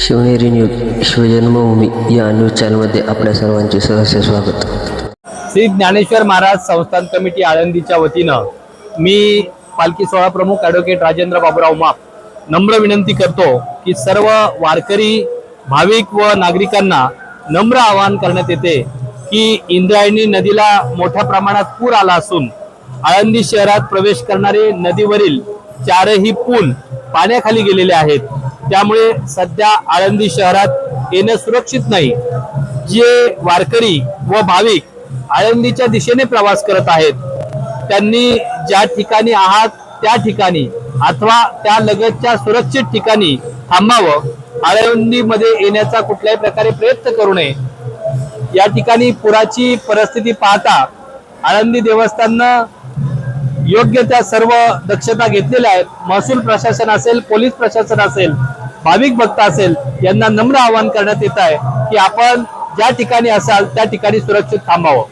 Shivneri news शिवजन्मभूमी या news चॅनलमध्ये आपल्या सर्वांचे सहर्ष स्वागत। श्री ज्ञानेश्वर महाराज संस्थान कमिटी आळंदीच्या वतीनं मी पालखी सोहळा प्रमुख ॲडव्होकेट राजेंद्र बाबूराव माप नम्र विनंती करतो की सर्व वारकरी भाविक व नागरिकांना नम्र आवाहन करण्यात येते की इंद्रायणी नदीला मोठ्या प्रमाणात पूर आला असून आळंदी शहरात प्रवेश करणारे नदीवरील चारही पूल पाण्याखाली गेलेले आहेत। त्यामुळे सध्या आळंदी शहरात येणं सुरक्षित नाही। जे वारकरी व भाविक आळंदीच्या दिशेने प्रवास करत आहेत त्यांनी ज्या ठिकाणी आहात त्या ठिकाणी अथवा त्या लगतच्या सुरक्षित ठिकाणी थांबावं। आळंदीमध्ये येण्याचा कुठल्याही प्रकारे प्रयत्न करू नये। या ठिकाणी पुराची परिस्थिती पाहता आळंदी देवस्थाननं योग्य त्या सर्व दक्षता घेतलेल्या आहेत। महसूल प्रशासन असेल, पोलीस प्रशासन असेल, भाविक भक्त असेल, यांना नम्र आवाहन करण्यात येत आहे की आपण ज्या ठिकाणी असाल त्या ठिकाणी सुरक्षित थांबावं।